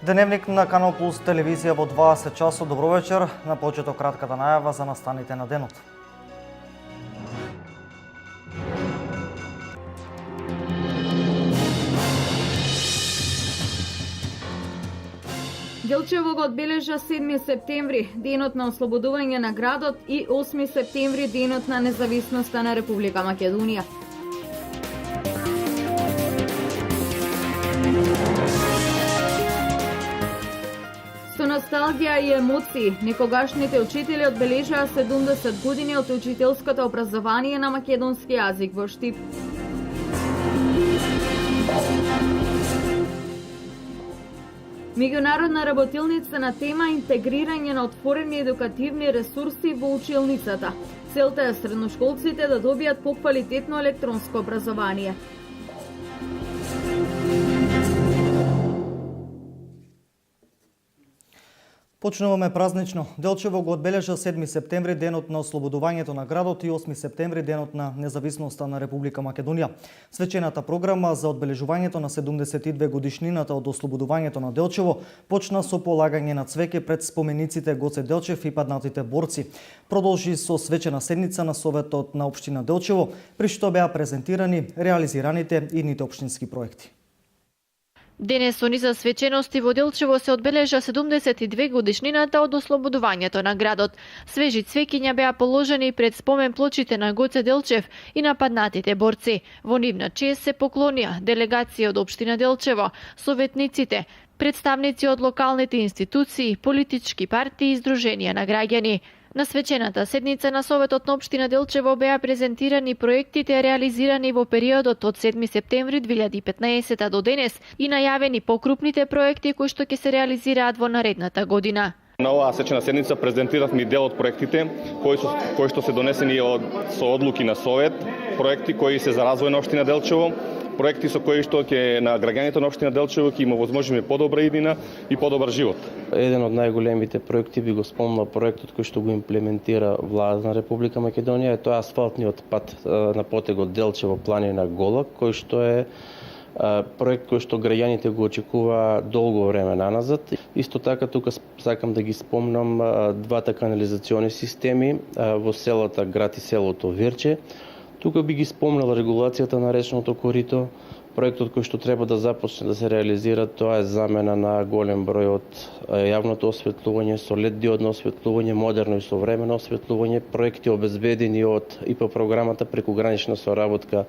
Деневник на Канал Плюс телевизија во 20 часот. Добро вечер. На почеток кратката најава за настаните на денот. Делчево го одбележа 7 септември, денот на ослободување на градот, и 8 септември, денот на независноста на Република Македонија. Со носталгија и емоции, некогашните учители одбележаа 70 години од учителското образование на македонски јазик во Штип. Меѓународна работилница на тема интегрирање на отворени едукативни ресурси во училницата. Целта е средношколците да добијат поквалитетно електронско образование. Почнуваме празнично. Делчево го одбележа 7 септември, денот на ослободувањето на градот, и 8 септември, денот на независноста на Република Македонија. Свечената програма за одбележувањето на 72 годишнината од ослободувањето на Делчево почна со полагање на цвеќе пред спомениците Гоце Делчев и паднатите борци. Продолжи со свечена седница на Советот на општина Делчево, при што беа презентирани реализираните идните општински проекти. Денес со низа свечености во Делчево се одбележа 72 годишнината од ослободувањето на градот. Свежи цвеќиња беа положени пред спомен плочите на Гоце Делчев и на паднатите борци. Во нивна чест се поклонија делегација од општина Делчево, советниците, представници од локалните институции, политички партии и здруженија на граѓани. На свечената седница на Советот на општина Делчево беа презентирани проектите реализирани во периодот од 7 септември 2015 до денес и најавени покрупните проекти кои што ќе се реализираат во наредната година. На оваа свечена седница презентиравме дел од проектите кои што се донесени со одлуки на Совет, проекти кои се за развој на општина Делчево, проекти со кои што ќе на граѓаните на општина Делчево ќе им овозможиме подобра иднина и подобар живот. Еден од најголемите проекти би го спомнал проектот кој што го имплементира влада на Република Македонија, тоа е асфалтниот пат на потегот Делчево планина Голак, кој што е проект кој што граѓаните го очекува долго време наназад. Исто така тука сакам да ги спомнам двата канализациони системи во селата град и селото Вирче. Тука би ги спомнал регулацијата на речното корито. Проектот кој што треба да започне да се реализира, тоа е замена на голем број од јавното осветлување со LED диодно осветлување, модерно и современо осветлување, проекти обезбедени од ИПА програмата прекугранична соработка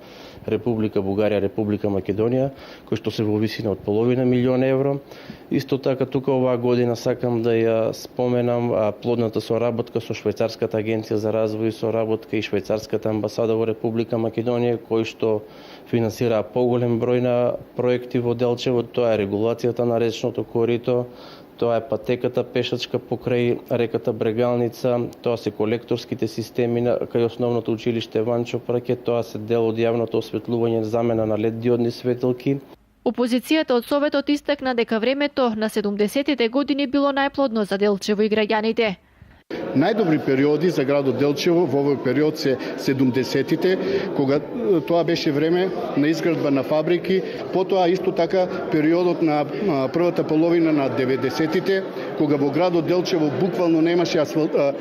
Република Бугарија, Република Македонија, кој што се во висина од половина милион евро. Исто така тука оваа година сакам да ја споменам плодната соработка со Швајцарската агенција за развој и соработка и Швајцарската амбасада во Република Македонија, кој што финансира поголем број на проекти во Делчево. Тоа е регулацијата на речното корито, тоа е патеката пешачка покрај реката Брегалница, тоа се колекторските системи кај основното училиште Ванчо Праке, тоа се дел од јавното осветлување, замена на LED диодни светилки. Опозицијата од Советот истакна дека времето на 70-тите години било најплодно за Делчево и граѓаните. Најдобри периоди за градот Делчево во овој период се 70-тите, кога тоа беше време на изградба на фабрики, потоа исто така периодот на првата половина на 90-тите, кога во градот Делчево буквално немаше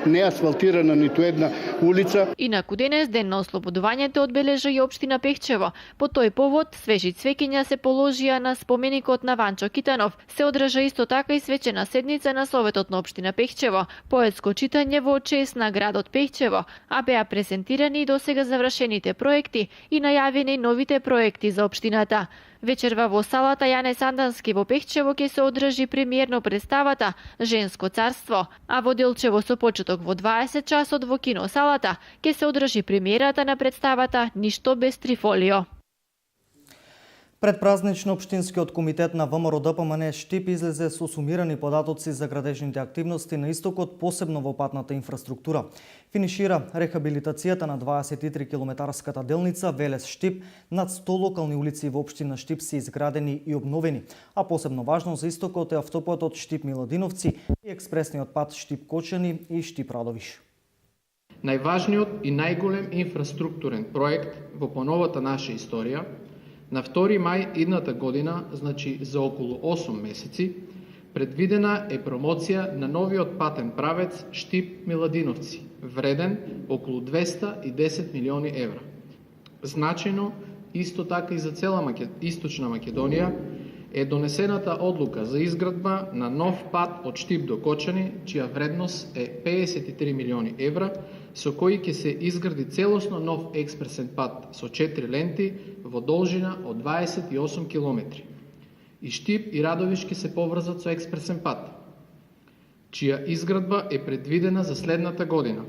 не асфалтирана ниту една улица. Инаку денес, ден на ослободувањето, одбележа и општина Пехчево. По тој повод, свежи цвеќиња се положија на споменикот на Ванчо Китанов. Се одржа исто така и свечена седница на Советот на општина Пехчево, поетско читање во чест на градот Пехчево, а беа презентирани и досега завршените проекти и најавени новите проекти за општината. Вечерва во салата Јане Сандански во Пехчево ќе се одржи премиерно представата Женско царство, а во Делчево со почеток во 20 часот во кино салата ќе се одржи премиерата на представата Ништо без Трифолио. Предпразнично Општинскиот комитет на ВМРО ДПМН Штип излезе со сумирани податоци за градежните активности на истокот, посебно во патната инфраструктура. Финишира рехабилитацијата на 23 километарската делница Велес-Штип, над 100 локални улици во Општина Штип се изградени и обновени, а посебно важно за истокот е автопатот Штип-Миладиновци и експресниот пат Штип-Кочани и Штип-Радовиш. Најважниот и најголем инфраструктурен проект во поновата наша историја, на 2 мај идната година, значи за околу 8 месеци, Предвидена е промоција на новиот патен правец Штип-Миладиновци, вреден околу 210 милиони евра. Значајно, исто така и за цела Источна Македонија, е донесената одлука за изградба на нов пат од Штип до Кочани, чија вредност е 53 милиони евра, со кој ќе се изгради целосно нов експресен пат со 4 ленти во должина од 28 километри. И Штип и Радовиш се поврзат со експресен пат, чија изградба е предвидена за следната година.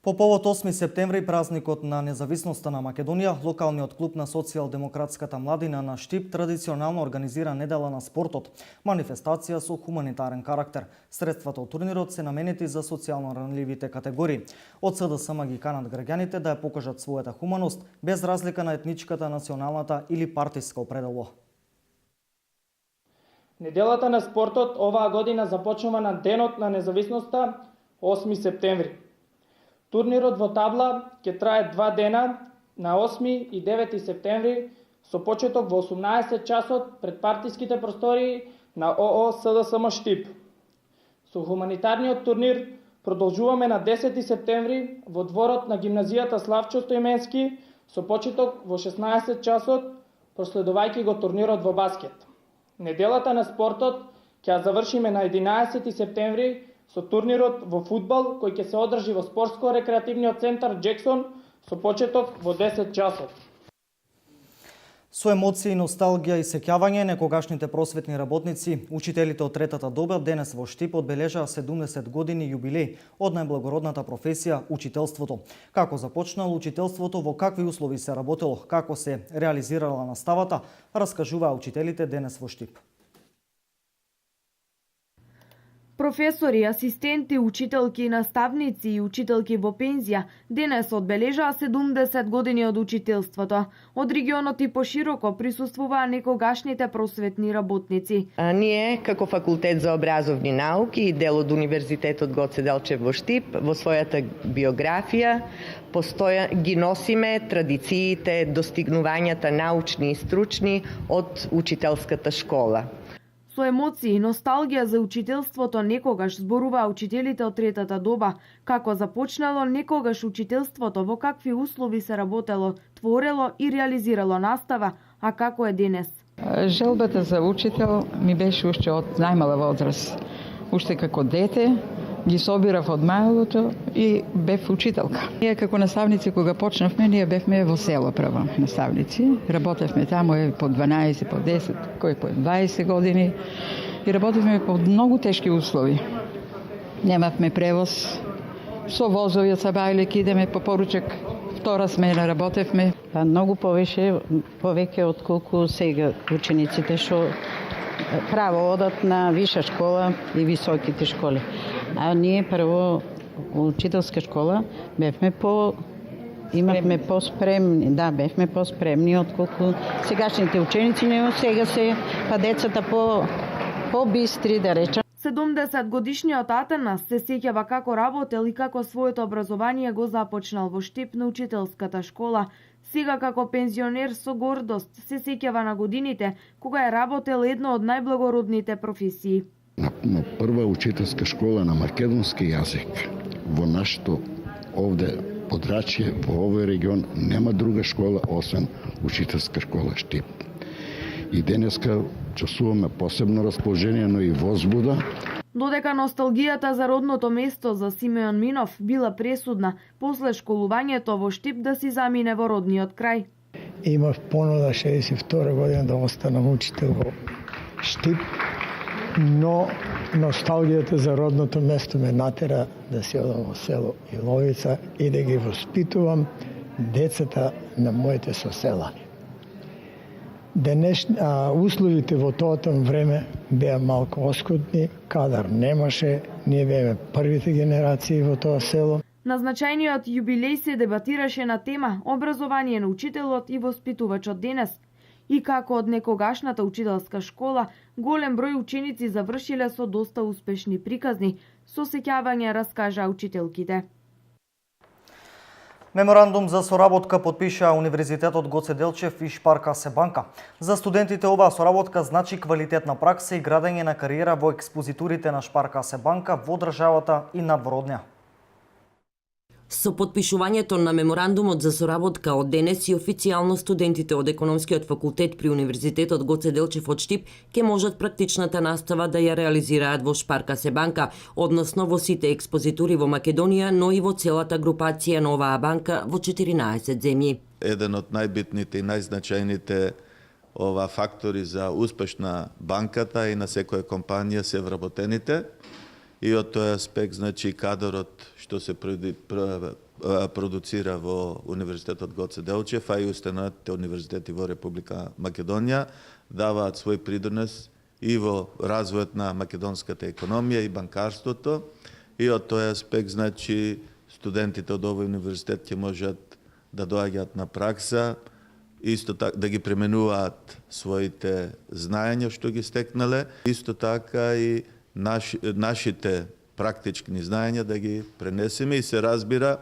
По повод 8 септември, празникот на независноста на Македонија, локалниот клуб на социјалдемократската младина на Штип традиционално организира недела на спортот, манифестација со хуманитарен карактер. Средствата од турнирот се наменети за социјално ранливите категории. Од СДСМ ги канат граѓаните да ја покажат својата хуманост, без разлика на етничката, националната или партиска определба. Неделата на спортот оваа година започнува на денот на независноста 8 септември. Турнирот во табла ќе трае 2 дена на 8 и 9 септември со почеток во 18 часот пред партиските простории на ОО СДСМ Штип. Со хуманитарниот турнир продолжуваме на 10 септември во дворот на гимназијата Славчо Стоименски со почеток во 16 часот, проследувајќи го турнирот во баскет. Неделата на спортот ќе ја завршиме на 11 септември со турнирот во фудбал кој ќе се одржи во спортско-рекреативниот центар Джексон со почеток во 10 часот. Со емоции, носталгија и сеќавање, некогашните просветни работници, учителите од третата доба денес во Штип одбележаа 70 години јубилеј од најблагородната професија учителството. Како започнало учителството, во какви услови се работело, како се реализирала наставата, раскажуваа учителите денес во Штип. Професори, асистенти, учителки, наставници и учителки во пензија денес одбележаа 70 години од учителството. Од регионот и пошироко присуствуваа некогашните просветни работници. Ние, како Факултет за образовни науки и дел од Универзитетот Гоце Делчев во Штип, во својата биографија ги носиме традициите, достигнувањата научни и стручни од учителската школа. Со емоции и носталгија за учителството некогаш зборуваа учителите од третата доба, како започнало некогаш учителството, во какви услови се работело, творело и реализирало настава, а како е денес. Желбата за учител ми беше уште од најмала возраст. Уште како дете ги собирав од мајлото и бев учителка. Ние како наставници кога почнавме, ние бевме во село прво наставници. Работевме таму по 12, по 10, кој по 20 години и работевме под многу тешки услови. Немавме превоз, со возови од Сабајлек идеме по поручек, втора смена работевме. Многу повеќе отколку сега учениците што право одат на виша школа и високите школи. А ние прво учителска школа имавме поспремни, бевме поспремни отколку сегашните ученици, но сега се децата по-бистри, да речам. 70 годишниот Атанас се сеќава како работел и како своето образование го започнал во Штип на учителската школа. Сега како пензионер со гордост се сеќава на годините кога е работел едно од најблагородните професии. На прва учителска школа на македонски јазик во нашето овде подрачје, во овој регион, нема друга школа освен учителска школа Штип. И денеска чувствуваме посебно расположение, но и возбуда. Додека носталгијата за родното место за Симеон Минов била пресудна, после школувањето во Штип да си замине во родниот крај. Имав понуда 62 година да останам учител во Штип, но носталгијата за родното место ме натера да си одам во село Иловица и да ги воспитувам децата на моите соселани. Условите во тоа време беа малку оскудни, кадар немаше, ние беме првите генерации во тоа село. На значајниот јубилеј се дебатираше на тема образование на учителот и воспитувачот денес. И како од некогашната учителска школа, голем број ученици завршиле со доста успешни приказни, со сеќавање раскажа учителките. Меморандум за соработка подпиша Универзитетот Гоце Делчев и Шпарка се банка. За студентите оваа соработка значи квалитетна пракса и градење на кариера во експозитурите на Шпарка се банка во државата и надвор од неа. Со подпишувањето на меморандумот за соработка од денес и официјално студентите од економскиот факултет при Универзитетот Гоце Делчев од Штип ќе можат практичната настава да ја реализираат во Шпарка се банка, односно во сите експозитури во Македонија, но и во целата групација на оваа банка во 14 земји. Еден од најбитните и најзначајните фактори за успешна банката и на секоја компанија се вработените. И од тој аспект, значи, кадрот што се продуцира во Универзитетот Гоце Делчев, а и останатите универзитети во Република Македонија, даваат свој придонес и во развојот на македонската економија и банкарството. И од тој аспект, значи, студентите од овој универзитет ќе можат да доаѓаат на пракса, исто така да ги применуваат своите знаења што ги стекнале, исто така и нашите практични знаења да ги пренесеме и се разбира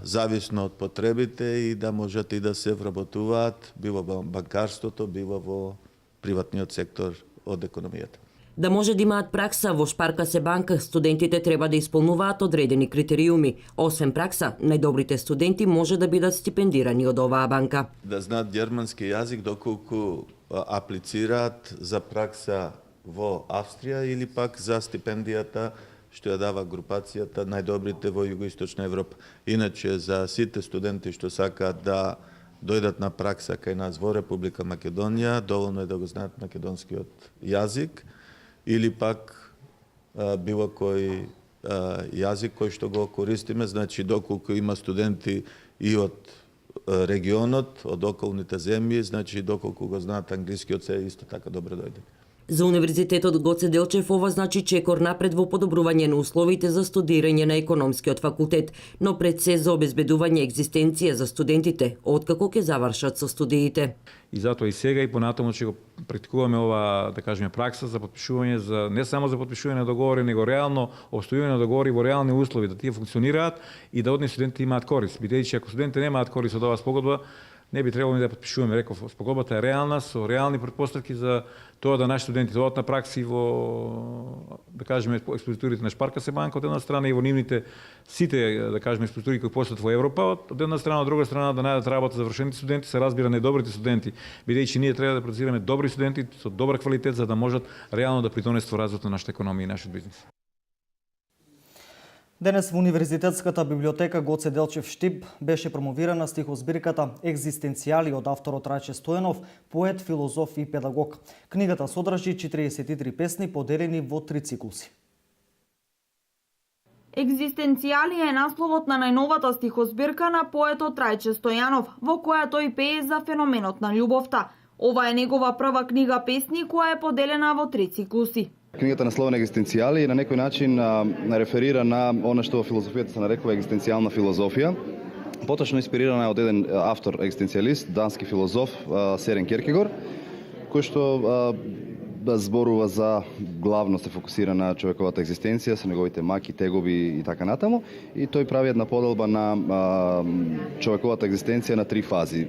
зависно од потребите и да можат и да се вработуваат било во банкарството, било во приватниот сектор од економијата. Да може да имаат пракса во Шпарка се банка, студентите треба да исполнуваат одредени критериуми. Освен пракса, најдобрите студенти може да бидат стипендирани од оваа банка. Да знаат германски јазик доколку аплицираат за пракса во Австрија или пак за стипендијата што ја дава групацијата најдобрите во Југоисточна Европа. Иначе за сите студенти што сакаат да дојдат на пракса кај нас во Република Македонија, доволно е да го знаат македонскиот јазик или пак било кој јазик кој што го користиме, значи доколку има студенти и од регионот, од околните земји, значи доколку го знаат англискиот се исто така добро дојде. За Универзитетот Гоце Делчев ова значи чекор напред во подобрување на условите за студирање на економскиот факултет, но пред се за обезбедување екзистенција за студентите, откако ќе завршат со студиите. И затоа и сега и понатаму ќе го практикуваме ова, да кажеме, пракса за подпишување, за не само за подпишување на договори, него реално обстојување на договори во реални услови, да тие функционираат и да одни студенти имаат корист. Бидејќи ако студентите немаат корист од оваа спогодба, не би требало да подпишуваме. Реков, спогодбата е реална, со реални претпоставки за тоа да наши студенти одат на пракси во, да кажеме, експозитурите на Шпарка се банка од една страна и во нивните сите, да кажеме, експозитури кои постојат во Европа, од една страна, од друга страна да најдат работа завршените студенти, се разбира најдобрите студенти, бидејќи ние треба да продуцираме добри студенти со добар квалитет за да можат реално да придонесат во развојот на нашата економија и нашиот бизнис. Денес во Универзитетската библиотека Гоце Делчев Штип беше промовирана стихозбирката Екзистенцијали од авторот Рајче Стојанов, поет, филозоф и педагог. Книгата содржи 43 песни поделени во 3 циклуси. Екзистенцијали е насловот на најновата стихозбирка на поетот Рајче Стојанов, во која тој пее за феноменот на љубовта. Ова е негова прва книга песни која е поделена во 3 циклуси. Книгата насловена Екзистенцијали и на некој начин реферира на она што во филозофијата се нарекува екзистенцијална филозофија. Поточно инспирирана од еден автор екзистенцијалист, дански филозоф Серен Кierkegaard, кој што зборува за главно се фокусира на човековата екзистенција, со неговите маки, тегоби и така натаму, и тој прави една поделба на човековата екзистенција на 3 фази: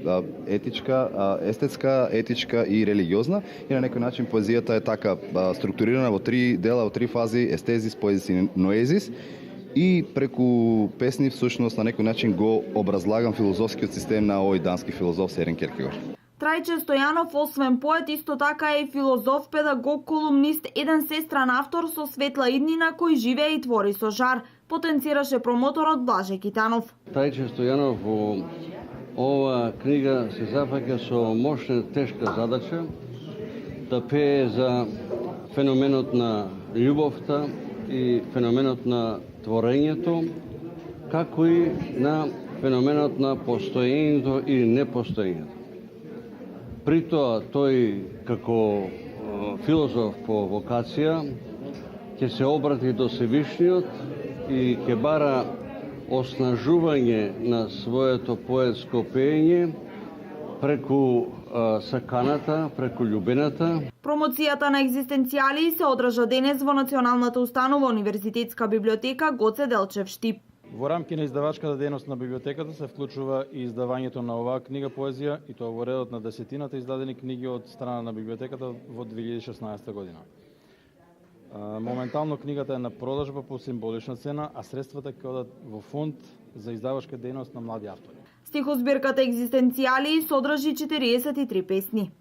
етичка, естетска, етичка и религиозна. И на некој начин поезијата е така структурирана во 3 дела, во 3 фази: естезис, поезис и ноезис. И преку песни всушност на некој начин го образлагам филозофскиот систем на овој дански филозоф Серен Кierkegaard. Рајче Стојанов, освен поет, исто така е филозоф, педагог, колумнист, еден сестран автор со светла иднина кој живее и твори со жар, потенцираше промоторот Блаже Китанов. Рајче Стојанов во ова книга се запаќа со мощна, тешка задача да пее за феноменот на љубовта и феноменот на творењето, како и на феноменот на постоењето или непостоењето. При тоа, тој како филозоф по вокација ќе се обрати до Севишниот и ќе бара оснажување на своето поетско пеење преку саканата, преку љубената. Промоцијата на екзистенцијали се одржа денес во Националната установа Универзитетска библиотека Гоце Делчев Штип. Во рамки на издавачката дејност на библиотеката се вклучува и издавањето на оваа книга поезија, и тоа во редот на десетината издадени книги од страна на библиотеката во 2016 година. Моментално книгата е на продажба по символична цена, а средствата ќе одат во фонд за издавачка дејност на млади автори. Стихозбирката екзистенцијали содржи 43 песни.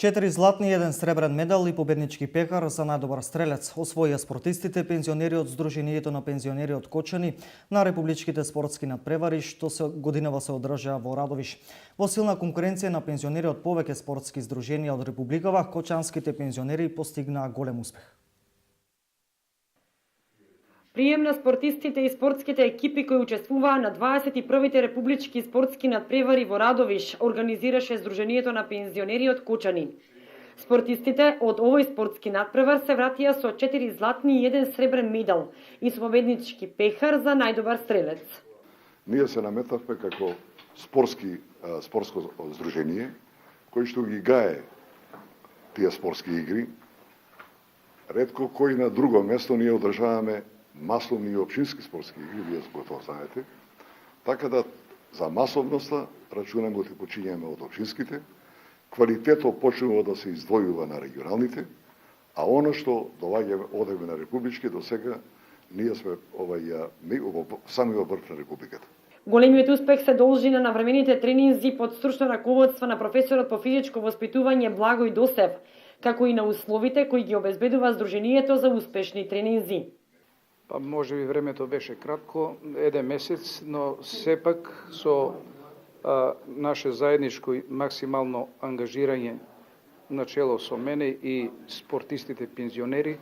4 златни и 1 сребрен медал и победнички пехар за најдобар стрелец освоија спортистите пензионери од Сдруженијето на пензионери од Кочани на републичките спортски надпревари што се годинава се одржаа во Радовиш. Во силна конкуренција на пензионери од повеќе спортски здруженија од републикава, кочанските пензионери постигнаа голем успех. Прием на спортистите и спортските екипи кои учествуваа на 21-те републички спортски надпревари во Радовиш организираше Сдруженијето на пензионери од Кочани. Спортистите од овој спортски надпревар се вратија со 4 златни и 1 сребрен медал и со победнички пехар за најдобар стрелец. Ние се наметавме како спортско здружение кој што ги гае тие спортски игри. Ретко кој на друго место ние одржаваме масовни и општински спортски игри, вие го знаете. Така да за масовноста рачунаме да почињаме од општинските, квалитетот почнува да се издвојува на регионалните, а оно што доаѓа одеме на републички до сега, ние сме сами во врв на републиката. Големиот успех се должи на навремените тренинзи под стручно раководство на професорот по физичко воспитување Благој Досев, како и на условите кои ги обезбедува Сдруженијето за успешни тренинзи. Па може би времето беше кратко, 1 месец, но сепак со наше заедничко и максимално ангажирање начело со мене и спортистите пензионери,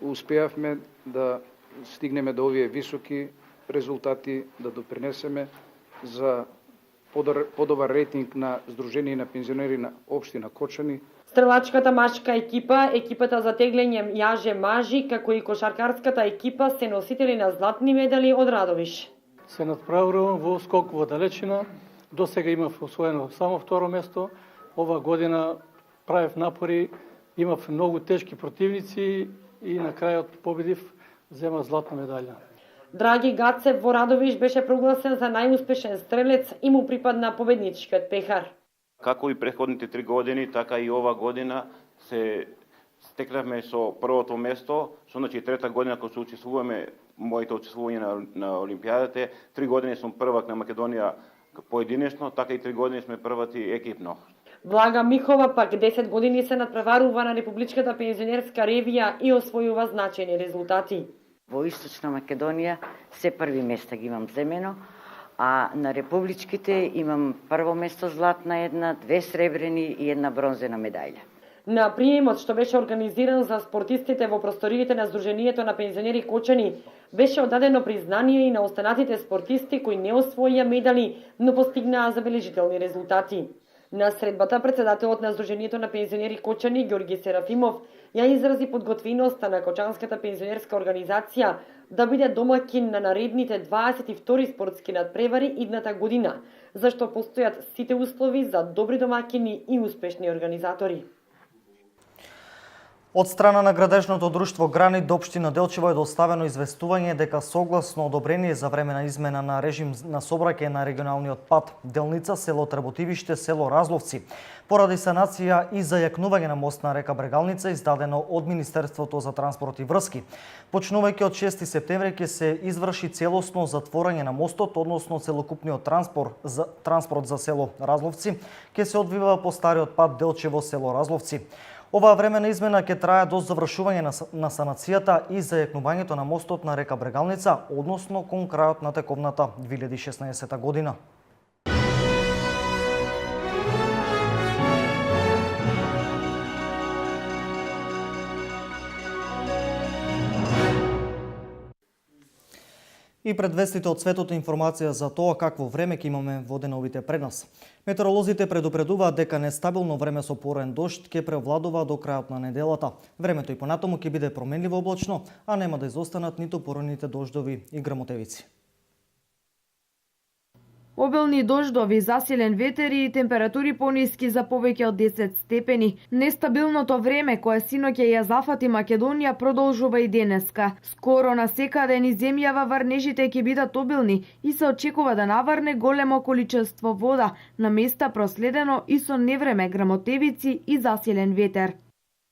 успеавме да стигнеме до овие високи резултати, да допринесеме за подобар рейтинг на Сдружение на пензионери на општина Кочани. Стрелачката машка екипа, екипата за теглење јаже мажи, како и кошаркарската екипа се носители на златни медали од Радовиш. Се надправувам во скок во далечина. До сега имав освоено само 2 место. Ова година правев напори, имав многу тешки противници и на крајот победив, зема златна медаља. Драги Гацев во Радовиш беше прогласен за најуспешен стрелец и му припадна победничкиот пехар. Како и претходните 3 години, така и ова година се стекнавме со првото место, со значи трета година кога се учествуваме, моите учествување на Олимпијадите, 3 години сум првак на Македонија поединечно, така и 3 години сме првати екипно. Влага Михова пак 10 години се надпреварува на Републичката пензионерска ревија и освојува значајни резултати. Во Источна Македонија се први места ги имам земено, а на републичките имам прво место златна една, 2 сребрени и 1 бронзена медаља. На приемот што беше организиран за спортистите во просториите на Сдруженијето на пензионери Кочани, беше одадено признание и на останатите спортисти кои не освоија медали, но постигнаа забележителни резултати. На средбата председателот на Сдруженијето на пензионери Кочани Ѓорги Серафимов ја изрази подготвеноста на Кочанската пензионерска организација да биде домаќин на наредните 22 спортски надпревари идната година, зашто постојат сите услови за добри домаќини и успешни организатори. Од страна на градежното друштво Гранит до општина Делчево е доставено известување дека согласно одобрение за времена измена на режим на сообраќај на регионалниот пат Делница село Трботивиште село Разловци поради санација и зајакнување на мост на река Брегалница издадено од Министерството за транспорт и врски. Почнувајќи од 6 септември ќе се изврши целосно затворање на мостот, односно целокупниот транспорт за село Разловци ќе се одвива по стариот пат Делчево село Разловци. Оваа времена измена ќе трае до завршување на санацијата и зајакнувањето на мостот на река Брегалница, односно кон крајот на тековната 2016 година. И предвестите од светото информација за тоа какво време ќе имаме во деновите пред нас. Метеоролозите предупредуваат дека нестабилно време со порен дожд ќе превладува до крајот на неделата. Времето и понатаму ќе биде променливо облачно, а нема да изостанат ниту порените дождови и грмотевици. Обилни дождови, засилен ветер и температури пониски за повеќе од 10 степени. Нестабилното време кое синоќа ја зафати Македонија продолжува и денеска. Скоро на секаде низ земјава врнежите ќе бидат обилни и се очекува да наврне големо количество вода, на места проследено и со невреме, грамотевици и засилен ветер.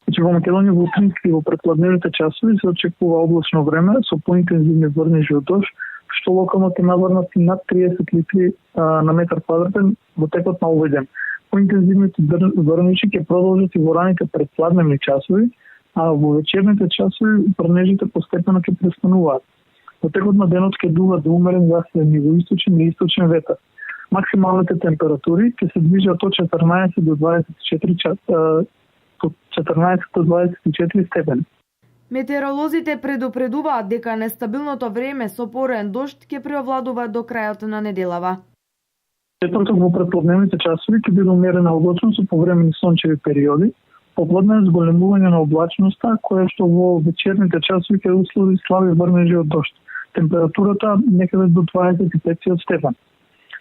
Во Македонија во утрински и во предпладневните часови се очекува облачно време со поинтензивни врнежи од дожд, што локално ќе наврнат и над 30 литри на метар квадратен во текот на овој ден. Поинтензивните врнежи ќе продолжат и во раните предпладневни часови, а во вечерните часови врнежите постепено ќе престануваат. Во текот на денот ќе дува до умерен засилен југоисточен и источен ветер. Максималните температури ќе се движат од 14 до 24 степени. Метеоролозите предупредуваат дека нестабилното време со пореен дожд ќе преовладува до крајот на неделава. Четврток во предпладневните часови ќе биде умерена облачност со повремени сончеви периоди, попладне зголемување на облачноста, која што во вечерните часови ќе услови слаби врнежи од дожд. Температурата некаде до 25 степени.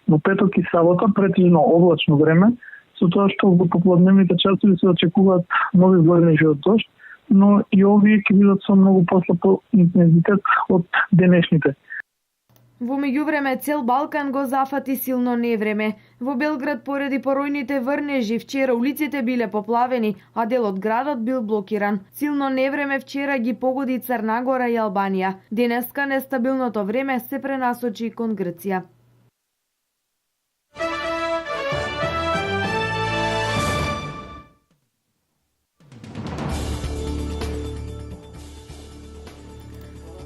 Во петок и сабота претежно облачно време, со тоа што во попладневните часови се очекуваат нови врнежи од дожд, но и овие ќе бидат со многу послаб интензитет од денешните. Во меѓувреме цел Балкан го зафати силно невреме. Во Белград поради поројните врнежи вчера улиците биле поплавени, а дел од градот бил блокиран. Силно невреме вчера ги погоди Црна Гора и Албанија. Денеска нестабилното време се пренасочи кон Грција.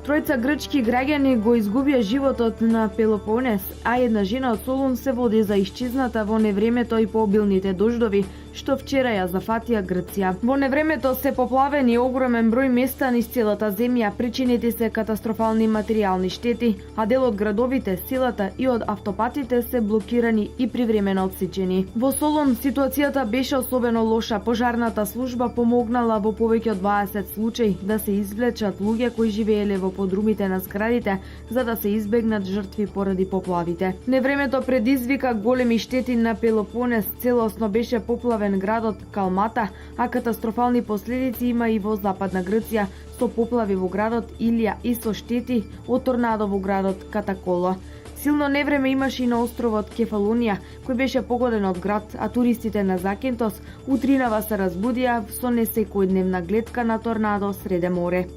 Тројца грчки граѓани го изгубија животот на Пелопонес, а една жена од Солун се води за исчезната во невремето и пообилните дождови, што вчера ја зафатија Грција. Во невремето се поплавени огромен број места низ целата земја, причинети се катастрофални материјални штети, а дел од градовите, селата и од автопатите се блокирани и привремено отсечени. Во Солун ситуацијата беше особено лоша. Пожарната служба помогнала во повеќе од 20 случаи да се извлечат луѓе кои живееле во подрумите на зградите, за да се избегнат жртви поради поплавите. Невремето предизвика големи штети на Пелопонес, целосно беше поплавен градот Калмата, а катастрофални последици има и во Западна Грција, со поплави во градот Илија и со штети од торнадо во градот Катаколо. Силно невреме имаше и на островот Кефалонија, кој беше погоден од град, а туристите на Закинтос утринава се разбудија со несекојдневна гледка на торнадо среде море.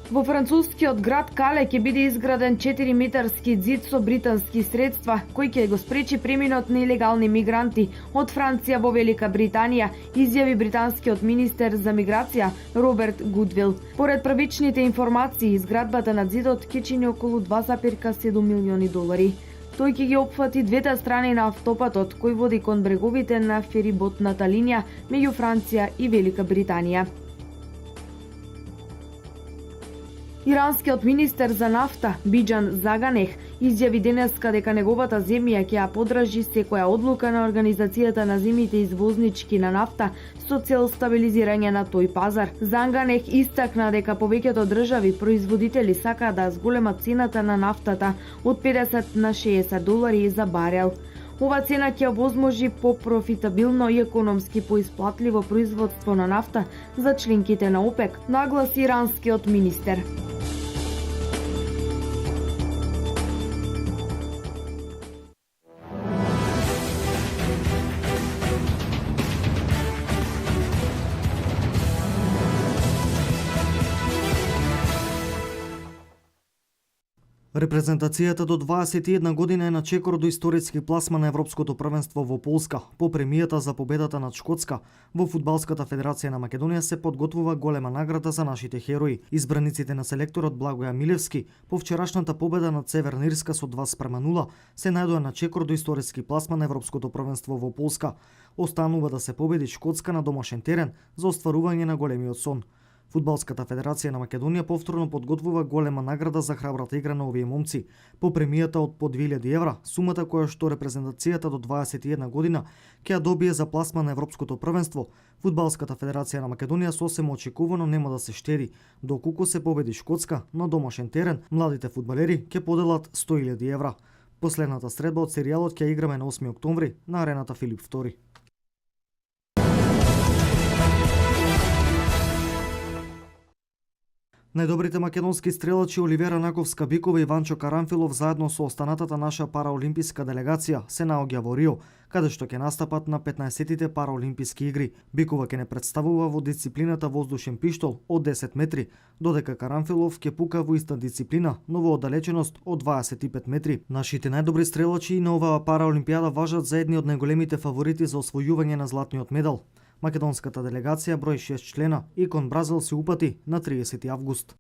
Во францускиот град Кале ќе биде изграден 4-метарски ѕид со британски средства, кој ќе го спречи преминот на илегални мигранти од Франција во Велика Британија, изјави британскиот министер за миграција Роберт Гудвил. Поред првичните информации, изградбата на ѕидот ќе чини околу 2,7 милиони долари. Тој ќе ги опфати двете страни на автопатот кој води кон бреговите на фериботната линија меѓу Франција и Велика Британија. Иранскиот министер за нафта Биџан Заганех изјави денеска дека неговата земја ќе ја поддржи секоја одлука на Организацијата на земјите извознички на нафта со цел стабилизирање на тој пазар. Заганех истакна дека повеќето држави производители сакаат да зголемат цената на нафтата од 50 на 60 долари за барел. Ова цена ќе овозможи попрофитабилно и економски поисплатливо производство на нафта за членките на ОПЕК, нагласи иранскиот министер. Репрезентацијата до 21 година е на чекор до историски пласма на Европското првенство во Полска. По премијата за победата над Шкотска, во Фудбалската федерација на Македонија се подготвува голема награда за нашите херои. Избраниците на селекторот Благоја Милевски по вчерашната победа над Северна Ирска со 2:0 се најдоа на чекор до историски пласма на Европското првенство во Полска. Останува да се победи Шкотска на домашен терен за остварување на големиот сон. Фудбалската федерација на Македонија повторно подготвува голема награда за храбрата игра на овие момци. По премијата од по 2000 евра, сумата која што репрезентацијата до 21 година ќе ја добие за пласма на Европското првенство, Фудбалската федерација на Македонија сосема очекувано нема да се штеди. Доколку се победи Шкотска на домашен терен, младите фудбалери ќе поделат 100.000 евра. Последната средба од серијалот ќе играме на 8 октомври на арената Филип II. Најдобрите македонски стрелачи Оливера Наковска-Бикова и Ванчо Карамфилов заедно со останатата наша параолимписка делегација се наоѓа во Рио, каде што ќе настапат на 15-тите параолимписки игри. Бикова ќе не представува во дисциплината воздушен пиштол од 10 метри, додека Карамфилов ќе пука во иста дисциплина, но во оддалеченост од 25 метри. Нашите најдобри стрелачи на оваа параолимпијада важат за едни од најголемите фаворити за освојување на златниот медал. Македонската делегација број 6 члена и кон Бразил се упати на 30 август.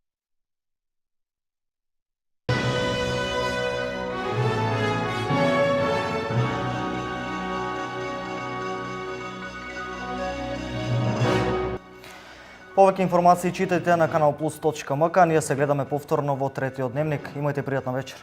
Повеќе информации читајте на kanalplus.mk. Ние се гледаме повторно во третиот дневник. Имајте пријатна вечер.